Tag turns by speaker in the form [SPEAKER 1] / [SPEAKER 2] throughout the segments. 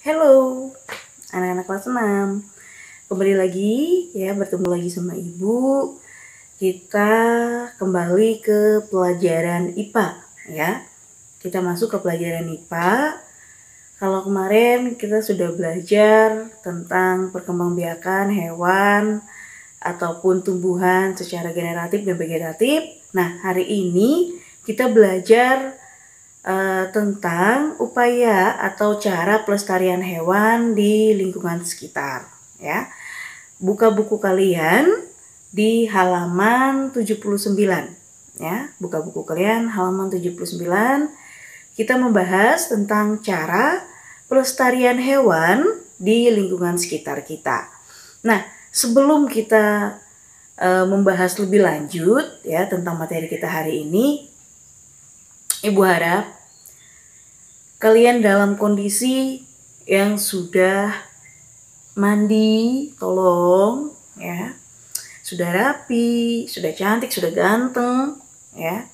[SPEAKER 1] Halo, anak-anak kelas 6. Kembali lagi ya, bertemu lagi sama Ibu. Kita kembali ke pelajaran IPA ya. Kita masuk ke pelajaran IPA. Kalau kemarin kita sudah belajar tentang perkembangbiakan hewan ataupun tumbuhan secara generatif dan vegetatif. Nah, hari ini kita belajar tentang upaya atau cara pelestarian hewan di lingkungan sekitar ya. Buka buku kalian di halaman 79 ya. Buka buku kalian halaman 79. Kita membahas tentang cara pelestarian hewan di lingkungan sekitar kita. Nah, sebelum kita membahas lebih lanjut ya tentang materi kita hari ini, Ibu harap kalian dalam kondisi yang sudah mandi, tolong ya. Sudah rapi, sudah cantik, sudah ganteng ya.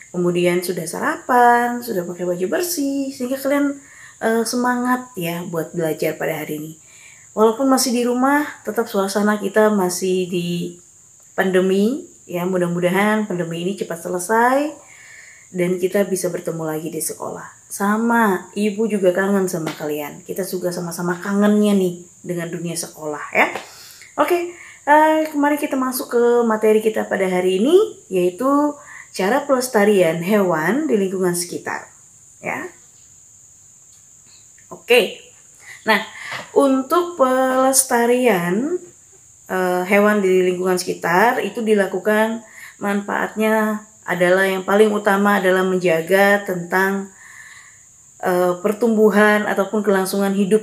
[SPEAKER 1] Kemudian sudah sarapan, sudah pakai baju bersih sehingga kalian semangat ya buat belajar pada hari ini. Walaupun masih di rumah, tetap suasana kita masih di pandemi ya. Mudah-mudahan pandemi ini cepat selesai dan kita bisa bertemu lagi di sekolah. Sama, Ibu juga kangen sama kalian. Kita juga sama-sama kangennya nih dengan dunia sekolah ya. Oke, kemarin kita masuk ke materi kita pada hari ini, yaitu cara pelestarian hewan di lingkungan sekitar ya. Oke, nah untuk pelestarian hewan di lingkungan sekitar itu dilakukan, manfaatnya adalah yang paling utama adalah menjaga tentang pertumbuhan ataupun kelangsungan hidup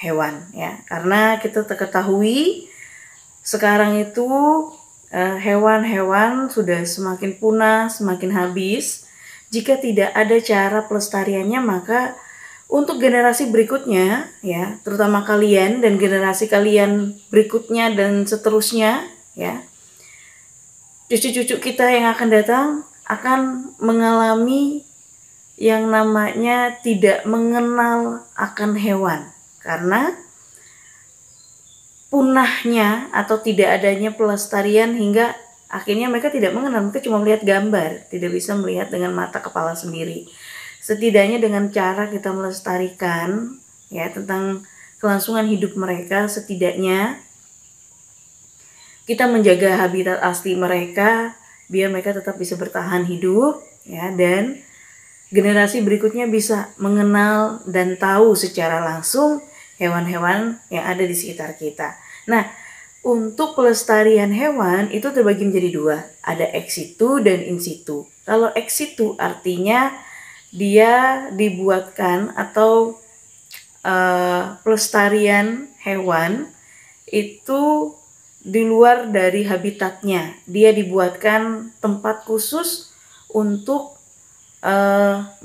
[SPEAKER 1] hewan ya. Karena kita ketahui sekarang itu hewan-hewan sudah semakin punah, semakin habis. Jika tidak ada cara pelestariannya, maka untuk generasi berikutnya ya, terutama kalian dan generasi kalian berikutnya dan seterusnya ya, cucu-cucu kita yang akan datang akan mengalami yang namanya tidak mengenal akan hewan. Karena punahnya atau tidak adanya pelestarian hingga akhirnya mereka tidak mengenal. Mereka cuma melihat gambar, tidak bisa melihat dengan mata kepala sendiri. Setidaknya dengan cara kita melestarikan ya tentang kelangsungan hidup mereka, setidaknya kita menjaga habitat asli mereka biar mereka tetap bisa bertahan hidup ya, dan generasi berikutnya bisa mengenal dan tahu secara langsung hewan-hewan yang ada di sekitar kita. Nah, untuk pelestarian hewan itu terbagi menjadi dua, ada ex situ dan in situ. Kalau ex situ artinya dia dibuatkan atau pelestarian hewan itu di luar dari habitatnya. Dia dibuatkan tempat khusus untuk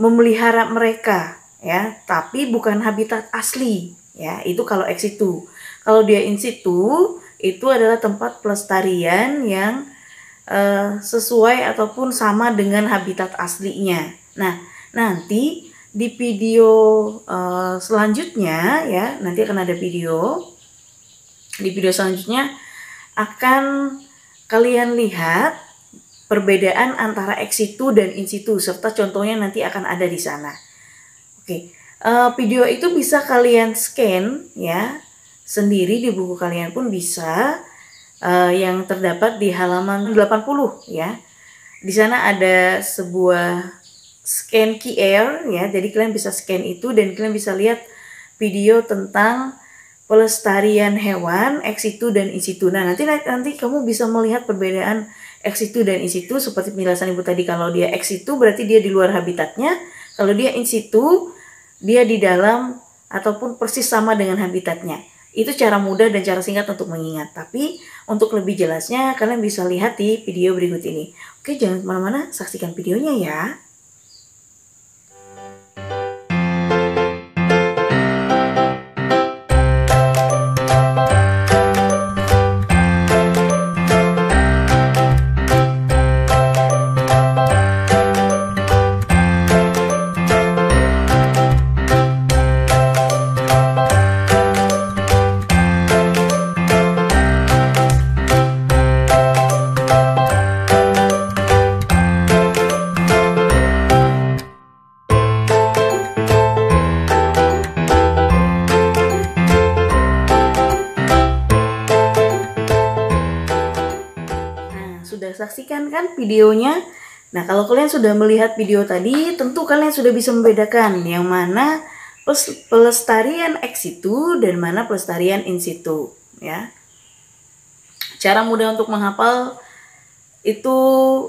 [SPEAKER 1] memelihara mereka ya, tapi bukan habitat asli ya. Itu kalau ex situ. Kalau dia in situ itu adalah tempat pelestarian yang sesuai ataupun sama dengan habitat aslinya. Nah, nanti di video selanjutnya ya, nanti akan ada video. Di video selanjutnya akan kalian lihat perbedaan antara ex situ dan in situ, serta contohnya nanti akan ada di sana. Oke, video itu bisa kalian scan ya sendiri di buku kalian pun bisa, yang terdapat di halaman 80 ya. Di sana ada sebuah scan QR ya, jadi kalian bisa scan itu dan kalian bisa lihat video tentang pelestarian hewan ex situ dan in situ. Nah, nanti kamu bisa melihat perbedaan ex situ dan in situ seperti penjelasan Ibu tadi. Kalau dia ex situ berarti dia di luar habitatnya. Kalau dia in situ dia di dalam ataupun persis sama dengan habitatnya. Itu cara mudah dan cara singkat untuk mengingat. Tapi untuk lebih jelasnya kalian bisa lihat di video berikut ini. Oke, jangan kemana-mana, saksikan videonya ya. saksikan kan videonya. Nah, kalau kalian sudah melihat video tadi, tentu kalian sudah bisa membedakan yang mana pelestarian ex situ dan mana pelestarian in situ, ya. Cara mudah untuk menghafal itu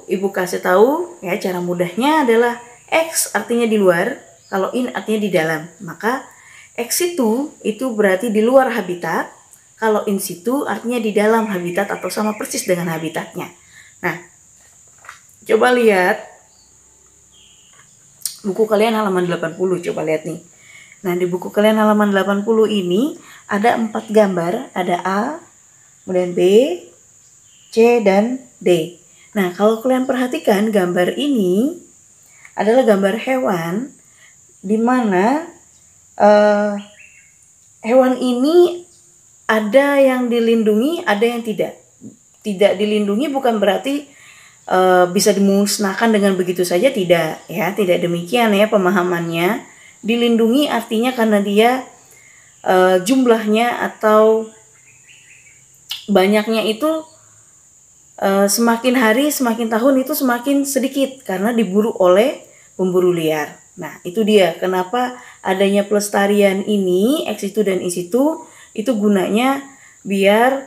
[SPEAKER 1] Ibu kasih tahu, ya. Cara mudahnya adalah ex artinya di luar, kalau in artinya di dalam. Maka ex situ itu berarti di luar habitat, kalau in situ artinya di dalam habitat atau sama persis dengan habitatnya. Nah, coba lihat buku kalian halaman 80, coba lihat nih. Nah, di buku kalian halaman 80 ini ada 4 gambar, ada A, kemudian B, C, dan D. Nah, kalau kalian perhatikan gambar ini adalah gambar hewan di mana hewan ini ada yang dilindungi, ada yang tidak. Tidak dilindungi bukan berarti bisa dimusnahkan dengan begitu saja, tidak, ya. Tidak demikian ya pemahamannya. Dilindungi artinya karena dia jumlahnya atau banyaknya itu semakin hari, semakin tahun itu semakin sedikit karena diburu oleh pemburu liar. Nah, itu dia kenapa adanya pelestarian ini, ex situ dan in situ, itu gunanya biar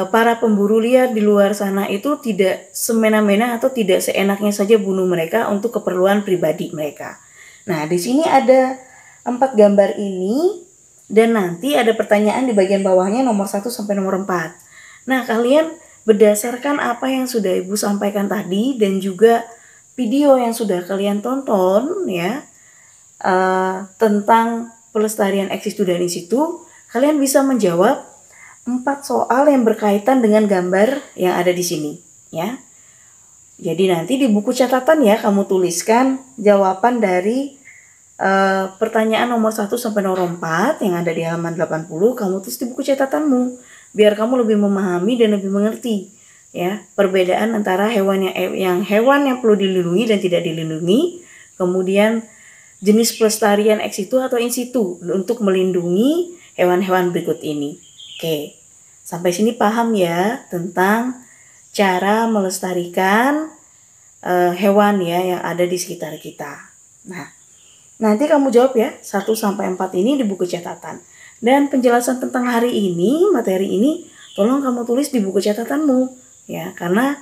[SPEAKER 1] para pemburu liar di luar sana itu tidak semena-mena atau tidak seenaknya saja bunuh mereka untuk keperluan pribadi mereka. Nah, di sini ada 4 gambar ini dan nanti ada pertanyaan di bagian bawahnya nomor 1 sampai nomor 4. Nah, kalian berdasarkan apa yang sudah Ibu sampaikan tadi dan juga video yang sudah kalian tonton, ya, tentang pelestarian ex situ dan in situ, kalian bisa menjawab 4 soal yang berkaitan dengan gambar yang ada di sini, ya. Jadi nanti di buku catatan ya kamu tuliskan jawaban dari pertanyaan nomor 1 sampai nomor 4 yang ada di halaman 80, kamu tulis di buku catatanmu biar kamu lebih memahami dan lebih mengerti, ya, perbedaan antara hewan yang perlu dilindungi dan tidak dilindungi, kemudian jenis pelestarian ex situ atau in situ untuk melindungi hewan-hewan berikut ini. Oke, sampai sini paham ya tentang cara melestarikan hewan ya yang ada di sekitar kita. Nah, nanti kamu jawab ya 1 sampai 4 ini di buku catatan. Dan penjelasan tentang hari ini, materi ini, tolong kamu tulis di buku catatanmu ya, karena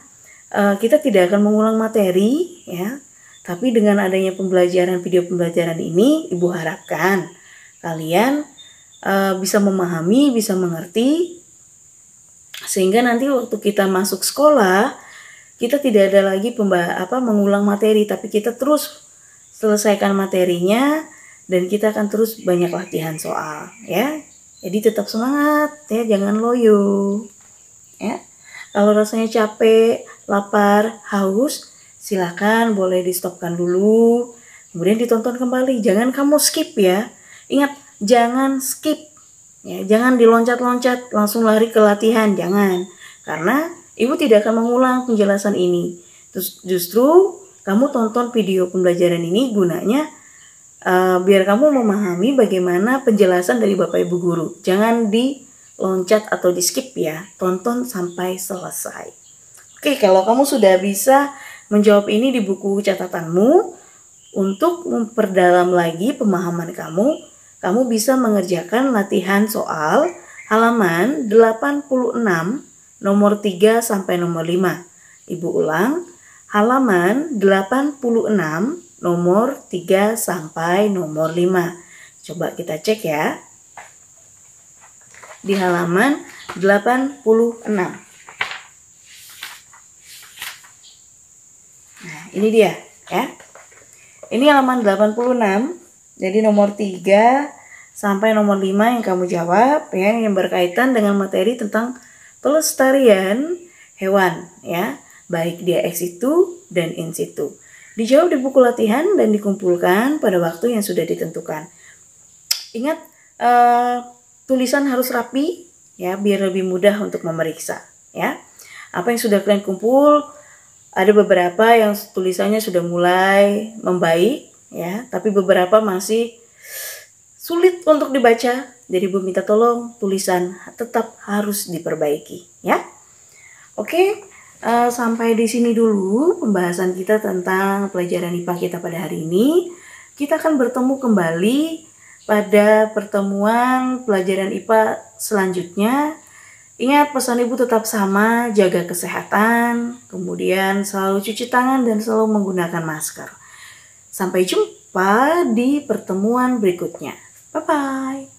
[SPEAKER 1] kita tidak akan mengulang materi ya. Tapi dengan adanya pembelajaran video pembelajaran ini, Ibu harapkan kalian bisa memahami, bisa mengerti, sehingga nanti waktu kita masuk sekolah kita tidak ada lagi mengulang materi, tapi kita terus selesaikan materinya dan kita akan terus banyak latihan soal, ya. Jadi tetap semangat ya, jangan loyo, ya. Kalau rasanya capek, lapar, haus, silakan boleh di stopkan dulu, kemudian ditonton kembali. Jangan kamu skip ya. Ingat, jangan skip. Ya, jangan diloncat-loncat langsung lari ke latihan, jangan. Karena Ibu tidak akan mengulang penjelasan ini. Terus justru kamu tonton video pembelajaran ini gunanya biar kamu memahami bagaimana penjelasan dari Bapak Ibu guru. Jangan diloncat atau di skip ya. Tonton sampai selesai. Oke, kalau kamu sudah bisa menjawab ini di buku catatanmu, untuk memperdalam lagi pemahaman kamu bisa mengerjakan latihan soal halaman 86 nomor 3 sampai nomor 5. Ibu ulang, halaman 86 nomor 3 sampai nomor 5. Coba kita cek ya. Di halaman 86. Nah, ini dia ya. Ini halaman 86. Jadi nomor 3 sampai nomor 5 yang kamu jawab ya, yang berkaitan dengan materi tentang pelestarian hewan ya, baik dia ex situ dan in situ. Dijawab di buku latihan dan dikumpulkan pada waktu yang sudah ditentukan. Ingat, tulisan harus rapi ya, biar lebih mudah untuk memeriksa ya. Apa yang sudah kalian kumpul, ada beberapa yang tulisannya sudah mulai membaik ya, tapi beberapa masih sulit untuk dibaca. Jadi Ibu minta tolong tulisan tetap harus diperbaiki ya. Oke, Sampai di sini dulu pembahasan kita tentang pelajaran IPA kita pada hari ini. Kita akan bertemu kembali pada pertemuan pelajaran IPA selanjutnya. Ingat, pesan ibu tetap sama, jaga kesehatan, kemudian selalu cuci tangan dan selalu menggunakan masker. Sampai jumpa di pertemuan berikutnya. Bye-bye.